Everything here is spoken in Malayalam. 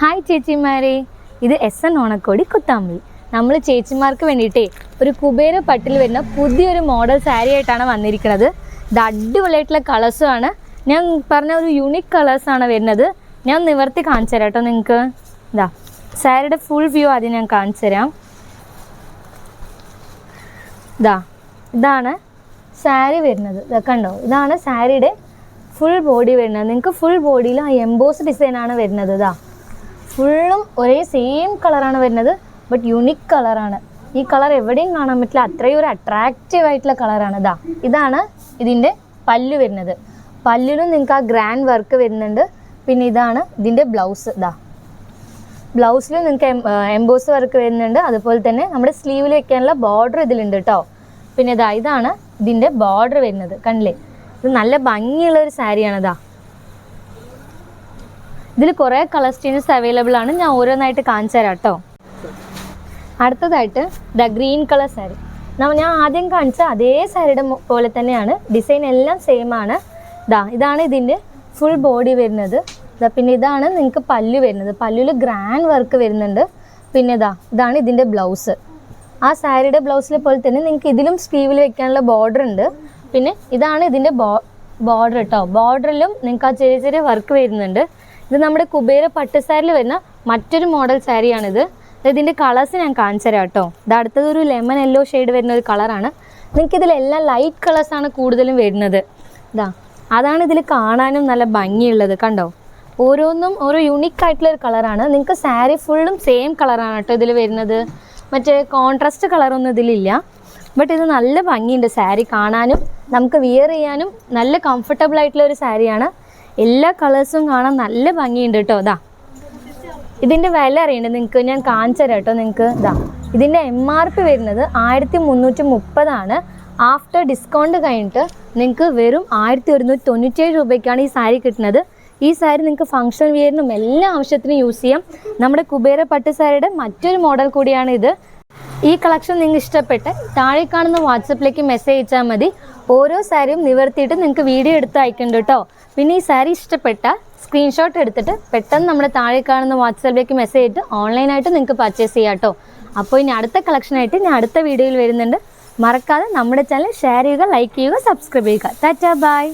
ഹായ് ചേച്ചിമാരെ, ഇത് എസ് എൻ ഓണക്കോടി കുത്താമ്പി. നമ്മൾ ചേച്ചിമാർക്ക് വേണ്ടിയിട്ടേ ഒരു കുബേര പട്ടിൽ വരുന്ന പുതിയൊരു മോഡൽ സാരി ആയിട്ടാണ് വന്നിരിക്കുന്നത്. ഇത് അടിപൊളിയായിട്ടുള്ള കളേഴ്സുമാണ്. ഞാൻ പറഞ്ഞ ഒരു യുണീക്ക് കളേഴ്സാണ് വരുന്നത്. ഞാൻ നിവർത്തി കാണിച്ചു തരാം കേട്ടോ നിങ്ങൾക്ക്. ഇതാ സാരിയുടെ ഫുൾ വ്യൂ ആദ്യം ഞാൻ കാണിച്ചു തരാം. ഇതാണ് സാരി വരുന്നത്. ഇതൊക്കെ ഉണ്ടോ, ഇതാണ് സാരിയുടെ ഫുൾ ബോഡി വരുന്നത്. നിങ്ങൾക്ക് ഫുൾ ബോഡിയിൽ ആ എംബോസ് ഡിസൈനാണ് വരുന്നത്. ഫുള്ളും ഒരേ സെയിം കളറാണ് വരുന്നത്, ബട്ട് യുണീക്ക് കളറാണ്. ഈ കളർ എവിടെയും കാണാൻ പറ്റില്ല, അത്രയും ഒരു അട്രാക്റ്റീവ് ആയിട്ടുള്ള കളറാണ്. ഇതാണ് ഇതിൻ്റെ പല്ല് വരുന്നത്. പല്ലിലും നിങ്ങൾക്ക് ആ ഗ്രാൻഡ് വർക്ക് വരുന്നുണ്ട്. പിന്നെ ഇതാണ് ഇതിൻ്റെ ബ്ലൗസ്. ബ്ലൗസിലും നിങ്ങൾക്ക് എംബോസ് വർക്ക് വരുന്നുണ്ട്. അതുപോലെ തന്നെ നമ്മുടെ സ്ലീവിൽ വെക്കാനുള്ള ബോർഡർ ഇതിലുണ്ട് കേട്ടോ. പിന്നെ ഇതാണ് ഇതിൻ്റെ ബോർഡർ വരുന്നത്. കണ്ടില്ലേ, ഇത് നല്ല ഭംഗിയുള്ളൊരു സാരിയാണ്. ഇതിൽ കുറേ കളർ സ്റ്റീൻസ് അവൈലബിൾ ആണ്. ഞാൻ ഓരോന്നായിട്ട് കാണിച്ചു തരാം കേട്ടോ. അടുത്തതായിട്ട് ഗ്രീൻ കളർ സാരി. ഞാൻ ആദ്യം കാണിച്ച അതേ സാരിയുടെ പോലെ തന്നെയാണ്, ഡിസൈൻ എല്ലാം സെയിം ആണ്. ഇതാണ് ഇതിൻ്റെ ഫുൾ ബോഡി വരുന്നത്. പിന്നെ ഇതാണ് നിങ്ങൾക്ക് പല്ല് വരുന്നത്. പല്ലിൽ ഗ്രാൻഡ് വർക്ക് വരുന്നുണ്ട്. പിന്നെ ഇതാണ് ഇതിൻ്റെ ബ്ലൗസ്. ആ സാരിയുടെ ബ്ലൗസിലെ പോലെ തന്നെ നിങ്ങൾക്ക് ഇതിലും സ്ലീവിൽ വെക്കാനുള്ള ബോർഡർ ഉണ്ട്. പിന്നെ ഇതാണ് ഇതിൻ്റെ ബോർഡർ കേട്ടോ. ബോർഡറിലും നിങ്ങൾക്ക് ആ ചെറിയ ചെറിയ വർക്ക് വരുന്നുണ്ട്. ഇത് നമ്മുടെ കുബേര പട്ട് സാരിയിൽ വരുന്ന മറ്റൊരു മോഡൽ സാരിയാണിത്. ഇതിൻ്റെ കളേഴ്സ് ഞാൻ കാണിച്ചു തരാം കേട്ടോ. അടുത്തത് ഒരു ലെമൺ യെല്ലോ ഷെയ്ഡ് വരുന്ന ഒരു കളറാണ്. നിങ്ങൾക്ക് ഇതിലെല്ലാം ലൈറ്റ് കളേഴ്സാണ് കൂടുതലും വരുന്നത്. അതാണ് ഇതിൽ കാണാനും നല്ല ഭംഗിയുള്ളത്. കണ്ടോ, ഓരോന്നും ഓരോ യുണീക്ക് ആയിട്ടുള്ളൊരു കളറാണ്. നിങ്ങൾക്ക് സാരി ഫുള്ളും സെയിം കളറാണ് കേട്ടോ ഇതിൽ വരുന്നത്. മറ്റേ കോൺട്രാസ്റ്റ് കളറൊന്നും ഇതിലില്ല. ബട്ട് ഇത് നല്ല ഭംഗിയുണ്ട് സാരി കാണാനും, നമുക്ക് വിയർ ചെയ്യാനും നല്ല കംഫർട്ടബിൾ ആയിട്ടുള്ള ഒരു സാരിയാണ്. എല്ലാ കളേഴ്സും കാണാൻ നല്ല ഭംഗിയുണ്ട് കേട്ടോ. ഇതിൻ്റെ വില അറിയണ്ടേ നിങ്ങൾക്ക്, ഞാൻ കാണിച്ചു തരാം കേട്ടോ നിങ്ങൾക്ക്. ഇതിൻ്റെ MRP വരുന്നത് 1330 ആഫ്റ്റർ ഡിസ്കൗണ്ട് കഴിഞ്ഞിട്ട് നിങ്ങൾക്ക് വെറും 1197 രൂപയ്ക്കാണ് ഈ സാരി കിട്ടുന്നത്. ഈ സാരി നിങ്ങൾക്ക് ഫങ്ഷൻ വിയറിനും എല്ലാ ആവശ്യത്തിനും യൂസ് ചെയ്യാം. നമ്മുടെ കുബേര പട്ട് സാരിയുടെ മറ്റൊരു മോഡൽ കൂടിയാണ് ഇത്. ഈ കളക്ഷൻ നിങ്ങൾക്ക് ഇഷ്ടപ്പെട്ട് താഴെ കാണുന്ന വാട്സപ്പിലേക്ക് മെസ്സേജ് അയച്ചാൽ മതി. ഓരോ സാരിയും നിവർത്തിയിട്ട് നിങ്ങൾക്ക് വീഡിയോ എടുത്ത് അയക്കുന്നുണ്ട് കേട്ടോ. പിന്നെ ഈ സാരി ഇഷ്ടപ്പെട്ട സ്ക്രീൻഷോട്ട് എടുത്തിട്ട് പെട്ടെന്ന് നമ്മുടെ താഴെ കാണുന്ന വാട്സപ്പിലേക്ക് മെസ്സേജ് ചെയ്തിട്ട് ഓൺലൈനായിട്ട് നിങ്ങൾക്ക് പർച്ചേസ് ചെയ്യാം കേട്ടോ. അപ്പോൾ ഇനി അടുത്ത കളക്ഷനായിട്ട് ഞാൻ അടുത്ത വീഡിയോയിൽ വരുന്നുണ്ട്. മറക്കാതെ നമ്മുടെ ചാനൽ ഷെയർ ചെയ്യുക, ലൈക്ക് ചെയ്യുക, സബ്സ്ക്രൈബ് ചെയ്യുക. Tata bye.